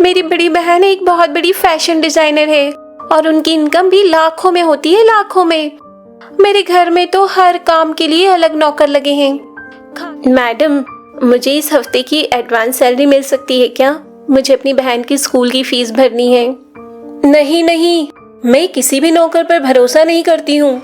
मेरी बड़ी बहन एक बहुत बड़ी फैशन डिजाइनर है और उनकी इनकम भी लाखों में होती है, लाखों में। मेरे घर में तो हर काम के लिए अलग नौकर लगे हैं। मैडम, मुझे इस हफ्ते की एडवांस सैलरी मिल सकती है क्या? मुझे अपनी बहन की स्कूल की फीस भरनी है। नहीं नहीं, मैं किसी भी नौकर पर भरोसा नहीं करती हूँ।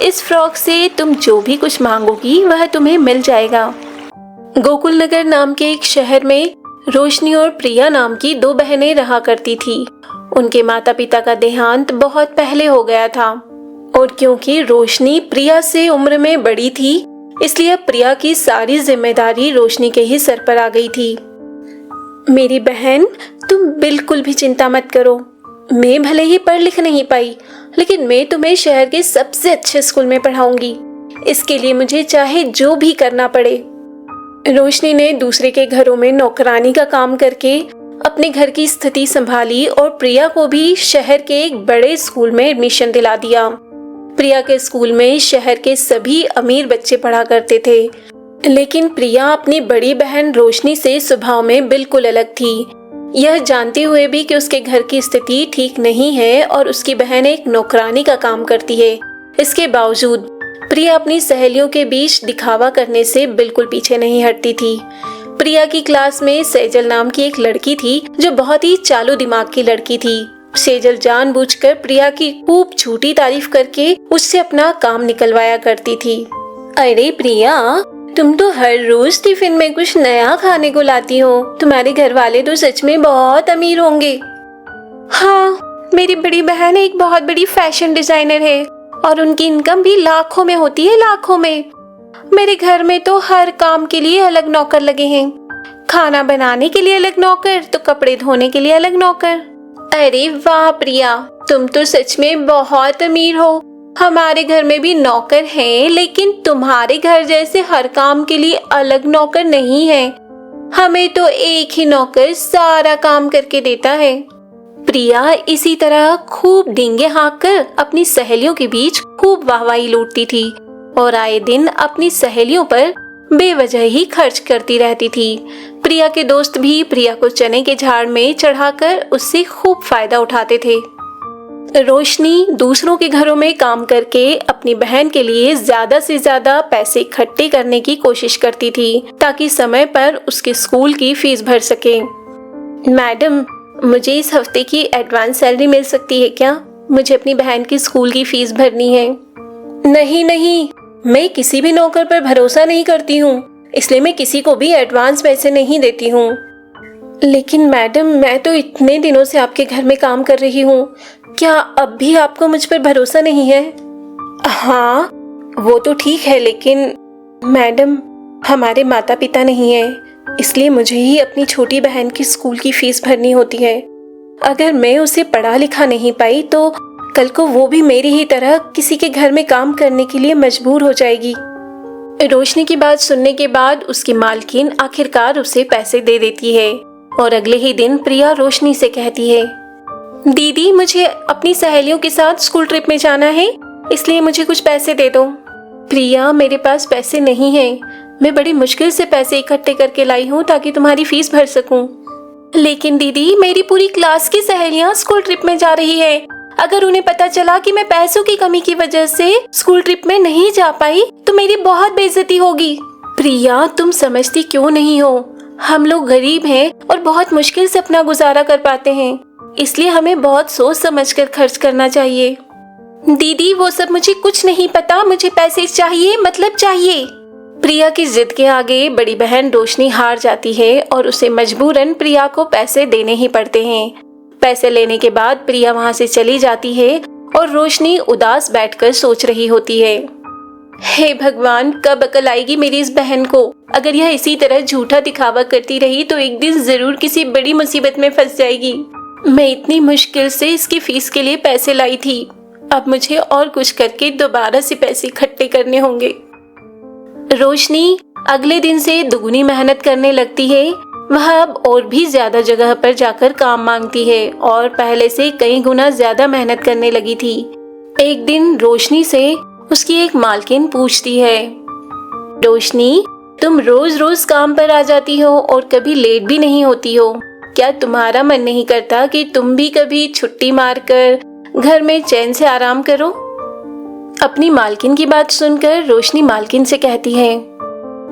इस फ्रॉक से तुम जो भी कुछ मांगोगी वह तुम्हें मिल जाएगा। गोकुल नगर नाम के एक शहर में रोशनी और प्रिया नाम की दो बहनें रहा करती थी। उनके माता पिता का देहांत बहुत पहले हो गया था और क्योंकि रोशनी प्रिया से उम्र में बड़ी थी, इसलिए प्रिया की सारी जिम्मेदारी रोशनी के ही सर पर आ गई थी। मेरी बहन, तुम बिल्कुल भी चिंता मत करो। मैं भले ही पढ़ लिख नहीं पाई, लेकिन मैं तुम्हें शहर के सबसे अच्छे स्कूल में पढ़ाऊंगी। इसके लिए मुझे चाहे जो भी करना पड़े। रोशनी ने दूसरे के घरों में नौकरानी का काम करके अपने घर की स्थिति संभाली और प्रिया को भी शहर के एक बड़े स्कूल में एडमिशन दिला दिया। प्रिया के स्कूल में शहर के सभी अमीर बच्चे पढ़ा करते थे, लेकिन प्रिया अपनी बड़ी बहन रोशनी से स्वभाव में बिल्कुल अलग थी। यह जानते हुए भी कि उसके घर की स्थिति ठीक नहीं है और उसकी बहन एक नौकरानी का काम करती है, इसके बावजूद प्रिया अपनी सहेलियों के बीच दिखावा करने से बिल्कुल पीछे नहीं हटती थी। प्रिया की क्लास में सेजल नाम की एक लड़की थी जो बहुत ही चालू दिमाग की लड़की थी। सेजल जानबूझकर प्रिया की खूब झूठी तारीफ करके उससे अपना काम निकलवाया करती थी। अरे प्रिया, तुम तो हर रोज टिफिन में कुछ नया खाने को लाती हो। तुम्हारे घर वाले तो सच में बहुत अमीर होंगे। हाँ, मेरी बड़ी बहन एक बहुत बड़ी फैशन डिजाइनर है और उनकी इनकम भी लाखों में होती है, लाखों में। मेरे घर में तो हर काम के लिए अलग नौकर लगे हैं। खाना बनाने के लिए अलग नौकर, तो कपड़े धोने के लिए अलग नौकर। अरे वाह प्रिया, तुम तो सच में बहुत अमीर हो। हमारे घर में भी नौकर हैं, लेकिन तुम्हारे घर जैसे हर काम के लिए अलग नौकर नहीं है। हमें तो एक ही नौकर सारा काम करके देता है। प्रिया इसी तरह खूब डींगे हाँककर अपनी सहेलियों के बीच खूब वाहवाही लूटती थी और आए दिन अपनी सहेलियों पर बेवजह ही खर्च करती रहती थी। प्रिया के दोस्त भी प्रिया को चने के झाड़ में चढ़ाकर उससे खूब फायदा उठाते थे। रोशनी दूसरों के घरों में काम करके अपनी बहन के लिए ज्यादा से ज्यादा पैसे इकट्ठे करने की कोशिश करती थी ताकि समय पर उसके स्कूल की फीस भर सके। मैडम, मुझे इस हफ्ते की एडवांस सैलरी मिल सकती है क्या? मुझे अपनी बहन की स्कूल की फीस भरनी है। नहीं नहीं, मैं किसी भी नौकर पर भरोसा नहीं करती हूँ, इसलिए मैं किसी को भी एडवांस पैसे नहीं देती हूँ। लेकिन मैडम, मैं तो इतने दिनों से आपके घर में काम कर रही हूँ, क्या अब भी आपको मुझ पर भरोसा नहीं है? हाँ, वो तो ठीक है, लेकिन मैडम, हमारे माता पिता नहीं है, इसलिए मुझे ही अपनी छोटी बहन की स्कूल की फीस भरनी होती है। अगर मैं उसे पढ़ा लिखा नहीं पाई तो कल को वो भी मेरी ही तरह किसी के घर में काम करने के लिए मजबूर हो जाएगी। रोशनी की बात सुनने के बाद उसकी मालकिन आखिरकार उसे पैसे दे देती है और अगले ही दिन प्रिया रोशनी से कहती है, दीदी, मुझे अपनी सहेलियों के साथ स्कूल ट्रिप में जाना है, इसलिए मुझे कुछ पैसे दे दो। प्रिया, मेरे पास पैसे नहीं हैं। मैं बड़ी मुश्किल से पैसे इकट्ठे करके लाई हूँ ताकि तुम्हारी फीस भर सकूं। लेकिन दीदी, मेरी पूरी क्लास की सहेलियां स्कूल ट्रिप में जा रही है। अगर उन्हें पता चला कि मैं पैसों की कमी की वजह से स्कूल ट्रिप में नहीं जा पाई तो मेरी बहुत बेइज्जती होगी। प्रिया, तुम समझती क्यों नहीं हो? हम लोग गरीब हैं और बहुत मुश्किल से अपना गुजारा कर पाते हैं, इसलिए हमें बहुत सोच समझ कर खर्च करना चाहिए। दीदी, वो सब मुझे कुछ नहीं पता, मुझे पैसे चाहिए, मतलब चाहिए। प्रिया की जिद के आगे बड़ी बहन रोशनी हार जाती है और उसे मजबूरन प्रिया को पैसे देने ही पड़ते हैं। पैसे लेने के बाद प्रिया वहां से चली जाती है और रोशनी उदास बैठकर सोच रही होती है, हे भगवान, कब अकल आएगी मेरी इस बहन को? अगर यह इसी तरह झूठा दिखावा करती रही तो एक दिन जरूर किसी बड़ी मुसीबत में फंस जाएगी। मैं इतनी मुश्किल से इसकी फीस के लिए पैसे लाई थी, अब मुझे और कुछ करके दोबारा से पैसे इकट्ठे करने होंगे। रोशनी अगले दिन से दुगनी मेहनत करने लगती है। वह अब और भी ज्यादा जगह पर जाकर काम मांगती है और पहले से कई गुना ज्यादा मेहनत करने लगी थी। एक दिन रोशनी से उसकी एक मालकिन पूछती है, रोशनी, तुम रोज रोज काम पर आ जाती हो और कभी लेट भी नहीं होती हो, क्या तुम्हारा मन नहीं करता कि तुम भी कभी छुट्टी मारकर घर में चैन से आराम करो? अपनी मालकिन की बात सुनकर रोशनी मालकिन से कहती है,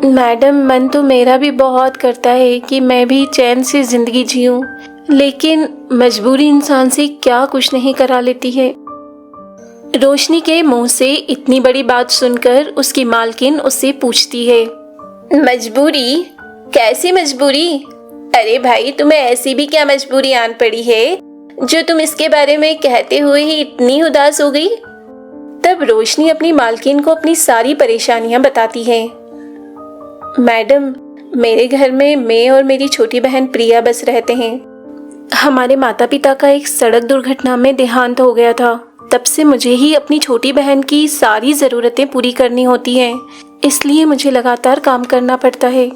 मैडम मन तो मेरा भी बहुत करता है कि मैं भी चैन से जिंदगी जीऊं, लेकिन मजबूरी इंसान से क्या कुछ नहीं करा लेती है। रोशनी के मुंह से इतनी बड़ी बात सुनकर उसकी मालकिन उससे पूछती है, मजबूरी? कैसी मजबूरी? अरे भाई, तुम्हें ऐसी भी क्या मजबूरी आन पड़ी है जो तुम इसके बारे में कहते हुए ही इतनी उदास हो गई? तब रोशनी अपनी मालकिन को अपनी सारी परेशानियां बताती है। मैडम, मेरे घर में मैं और मेरी छोटी बहन प्रिया बस रहते हैं। हमारे माता पिता का एक सड़क दुर्घटना में देहांत हो गया था। तब से मुझे ही अपनी छोटी बहन की सारी ज़रूरतें पूरी करनी होती हैं, इसलिए मुझे लगातार काम करना पड़ता है।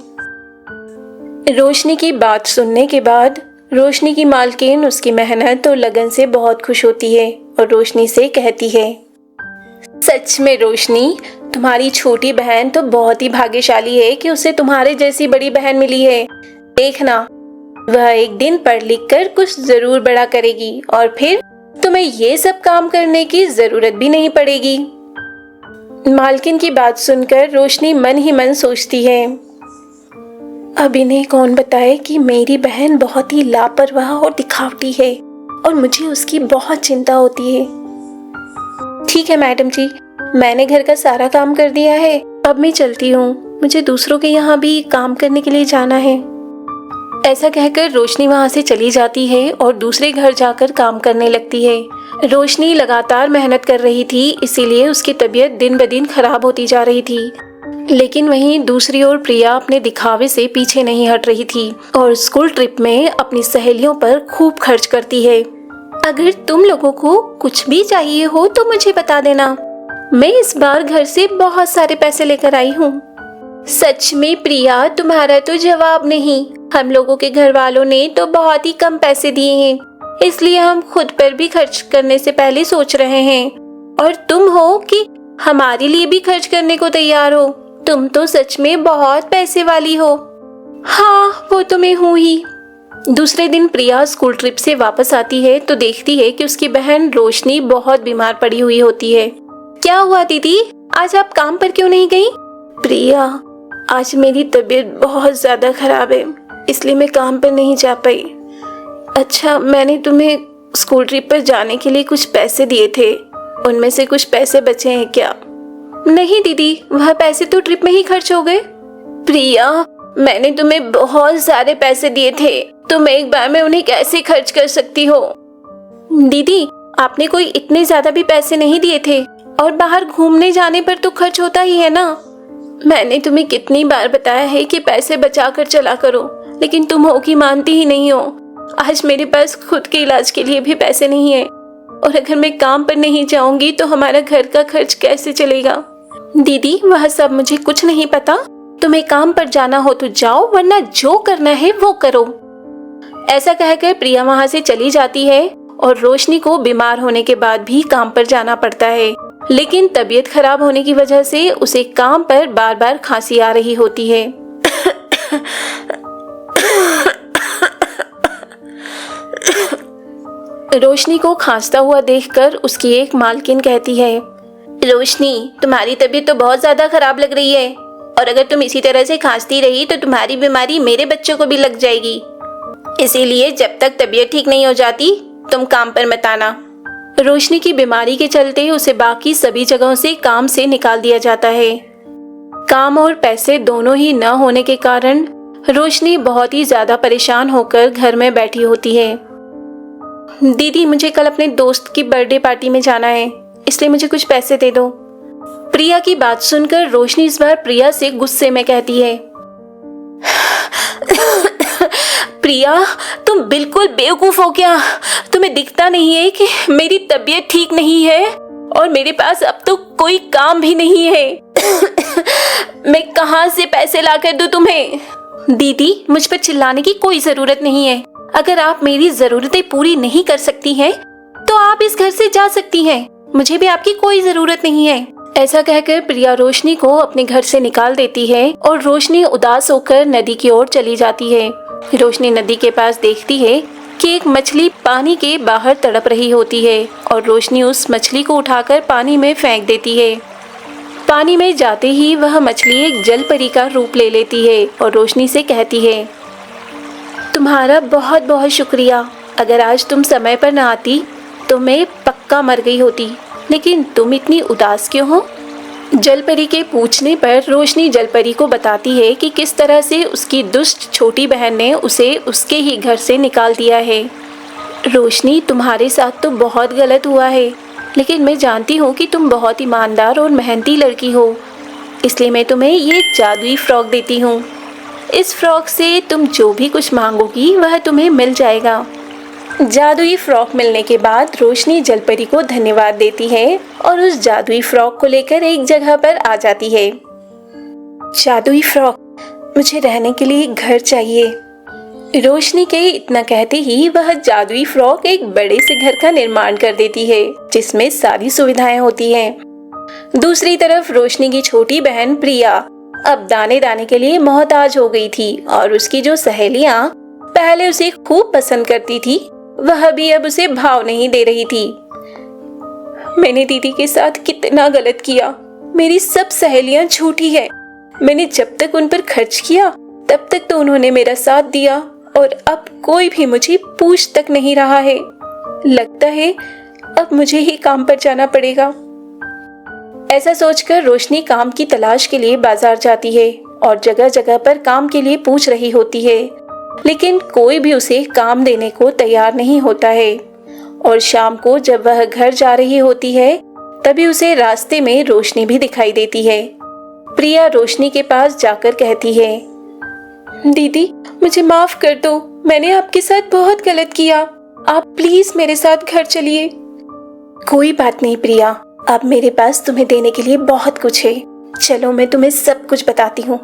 रोशनी की बात सुनने के बाद रोशनी की मालकिन उसकी मेहनत और लगन से बहुत खुश होती है और रोशनी से कहती है, सच में रोशनी, तुम्हारी छोटी बहन तो बहुत ही भाग्यशाली है कि उसे तुम्हारे जैसी बड़ी बहन मिली है। देखना, वह एक दिन पढ़ लिख कर कुछ जरूर बड़ा करेगी और फिर तुम्हें ये सब काम करने की जरूरत भी नहीं पड़ेगी। मालकिन की बात सुनकर रोशनी मन ही मन सोचती है, अब इन्हें कौन बताए कि मेरी बहन बहुत ही लापरवाह और दिखावटी है और मुझे उसकी बहुत चिंता होती है। ठीक है मैडम जी, मैंने घर का सारा काम कर दिया है, अब मैं चलती हूँ, मुझे दूसरों के यहाँ भी काम करने के लिए जाना है। ऐसा कहकर रोशनी वहाँ से चली जाती है और दूसरे घर जाकर काम करने लगती है। रोशनी लगातार मेहनत कर रही थी, इसीलिए उसकी तबीयत दिन ब दिन खराब होती जा रही थी। लेकिन वहीं दूसरी ओर प्रिया अपने दिखावे से पीछे नहीं हट रही थी और स्कूल ट्रिप में अपनी सहेलियों पर खूब खर्च करती है। अगर तुम लोगों को कुछ भी चाहिए हो तो मुझे बता देना, मैं इस बार घर से बहुत सारे पैसे लेकर आई हूँ। सच में प्रिया, तुम्हारा तो जवाब नहीं। हम लोगों के घर वालों ने तो बहुत ही कम पैसे दिए हैं, इसलिए हम खुद पर भी खर्च करने से पहले सोच रहे हैं। और तुम हो कि हमारे लिए भी खर्च करने को तैयार हो। तुम तो सच में बहुत पैसे वाली हो। हाँ, वो तो मैं हूँ ही। दूसरे दिन प्रिया स्कूल ट्रिप से वापस आती है तो देखती है कि उसकी बहन रोशनी बहुत बीमार पड़ी हुई होती है। क्या हुआ दीदी, आज आप काम पर क्यों नहीं गई? प्रिया, आज मेरी तबीयत बहुत ज्यादा खराब है, इसलिए मैं काम पर नहीं जा पाई। अच्छा, मैंने तुम्हें स्कूल ट्रिप पर जाने के लिए कुछ पैसे दिए थे, उनमें से कुछ पैसे बचे हैं क्या? नहीं दीदी, वह पैसे तो ट्रिप में ही खर्च हो गए। प्रिया, मैंने तुम्हें बहुत सारे पैसे दिए थे, तुम एक बार में उन्हें कैसे खर्च कर सकती हो? दीदी, आपने कोई इतने ज्यादा भी पैसे नहीं दिए थे और बाहर घूमने जाने पर तो खर्च होता ही है ना। मैंने तुम्हें कितनी बार बताया है कि पैसे बचा कर चला करो, लेकिन तुम हो कि मानती ही नहीं हो। आज मेरे पास खुद के इलाज के लिए भी पैसे नहीं है और अगर मैं काम पर नहीं जाऊंगी तो हमारा घर का खर्च कैसे चलेगा? दीदी, वह सब मुझे कुछ नहीं पता। तुम्हें काम पर जाना हो तो जाओ, वरना जो करना है वो करो। ऐसा कहकर प्रिया वहाँ से चली जाती है और रोशनी को बीमार होने के बाद भी काम पर जाना पड़ता है, लेकिन तबीयत खराब होने की वजह से उसे काम पर बार बार खांसी आ रही होती है। रोशनी को खांसता हुआ देखकर उसकी एक मालकिन कहती है, रोशनी, तुम्हारी तबीयत तो बहुत ज्यादा खराब लग रही है और अगर तुम इसी तरह से खांसती रही तो तुम्हारी बीमारी मेरे बच्चों को भी लग जाएगी। इसीलिए जब तक तबीयत ठीक नहीं हो जाती तुम काम पर मत आना। रोशनी की बीमारी के चलते उसे बाकी सभी जगहों से काम से निकाल दिया जाता है। काम और पैसे दोनों ही न होने के कारण रोशनी बहुत ही ज्यादा परेशान होकर घर में बैठी होती है। दीदी, मुझे कल अपने दोस्त की बर्थडे पार्टी में जाना है, इसलिए मुझे कुछ पैसे दे दो। प्रिया की बात सुनकर रोशनी इस बार प्रिया से गुस्से में कहती है, प्रिया, तुम बिल्कुल बेवकूफ हो क्या? तुम्हें दिखता नहीं है कि मेरी तबीयत ठीक नहीं है और मेरे पास अब तो कोई काम भी नहीं है। मैं कहाँ से पैसे लाकर दूं तुम्हें? दीदी, मुझ पर चिल्लाने की कोई जरूरत नहीं है। अगर आप मेरी जरूरतें पूरी नहीं कर सकती हैं, तो आप इस घर से जा सकती हैं। मुझे भी आपकी कोई जरूरत नहीं है। ऐसा कहकर प्रिया रोशनी को अपने घर से निकाल देती है और रोशनी उदास होकर नदी की ओर चली जाती है। रोशनी नदी के पास देखती है कि एक मछली पानी के बाहर तड़प रही होती है और रोशनी उस मछली को उठाकर पानी में फेंक देती है। पानी में जाते ही वह मछली एक जल परी का रूप ले लेती है और रोशनी से कहती है, तुम्हारा बहुत बहुत शुक्रिया। अगर आज तुम समय पर न आती तो मैं पक्का मर गई होती। लेकिन तुम इतनी उदास क्यों हो? जलपरी के पूछने पर रोशनी जलपरी को बताती है कि किस तरह से उसकी दुष्ट छोटी बहन ने उसे उसके ही घर से निकाल दिया है। रोशनी, तुम्हारे साथ तो बहुत गलत हुआ है, लेकिन मैं जानती हूँ कि तुम बहुत ईमानदार और मेहनती लड़की हो, इसलिए मैं तुम्हें ये जादुई फ्रॉक देती हूँ। इस फ्रॉक से तुम जो भी कुछ मांगोगी वह तुम्हें मिल जाएगा। जादुई फ्रॉक मिलने के बाद रोशनी जलपरी को धन्यवाद देती है और उस जादुई फ्रॉक को लेकर एक जगह पर आ जाती है। जादुई फ्रॉक, मुझे रहने के लिए एक घर चाहिए। रोशनी के इतना कहते ही वह जादुई फ्रॉक एक बड़े से घर का निर्माण कर देती है जिसमें सारी सुविधाएं होती हैं। दूसरी तरफ रोशनी की छोटी बहन प्रिया अब दाने दाने के लिए मोहताज हो गई थी और उसकी जो सहेलियां पहले उसे खूब पसंद करती थी वह भी अब उसे भाव नहीं दे रही थी। मैंने दीदी के साथ कितना गलत किया। मेरी सब सहेलियां झूठी है। मैंने जब तक उन पर खर्च किया तब तक तो उन्होंने मेरा साथ दिया और अब कोई भी मुझे पूछ तक नहीं रहा है। लगता है अब मुझे ही काम पर जाना पड़ेगा। ऐसा सोचकर रोशनी काम की तलाश के लिए बाजार जाती है और जगह जगह पर काम के लिए पूछ रही होती है, लेकिन कोई भी उसे काम देने को तैयार नहीं होता है। और शाम को जब वह घर जा रही होती है तभी उसे रास्ते में रोशनी भी दिखाई देती है। प्रिया रोशनी के पास जाकर कहती है, दीदी मुझे माफ कर दो, मैंने आपके साथ बहुत गलत किया। आप प्लीज मेरे साथ घर चलिए। कोई बात नहीं प्रिया, अब मेरे पास तुम्हें देने के लिए बहुत कुछ है। चलो मैं तुम्हें सब कुछ बताती हूँ।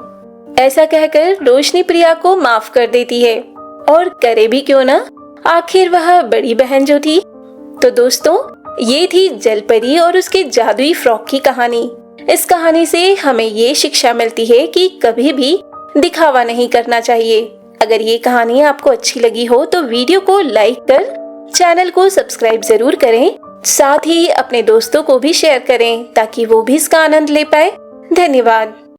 ऐसा कहकर रोशनी प्रिया को माफ कर देती है और करे भी क्यों ना, आखिर वह बड़ी बहन जो थी। तो दोस्तों, ये थी जलपरी और उसके जादुई फ्रॉक की कहानी। इस कहानी से हमें ये शिक्षा मिलती है कि कभी भी दिखावा नहीं करना चाहिए। अगर ये कहानी आपको अच्छी लगी हो तो वीडियो को लाइक कर चैनल को सब्सक्राइब जरूर करें। साथ ही अपने दोस्तों को भी शेयर करें ताकि वो भी इसका आनंद ले पाए। धन्यवाद।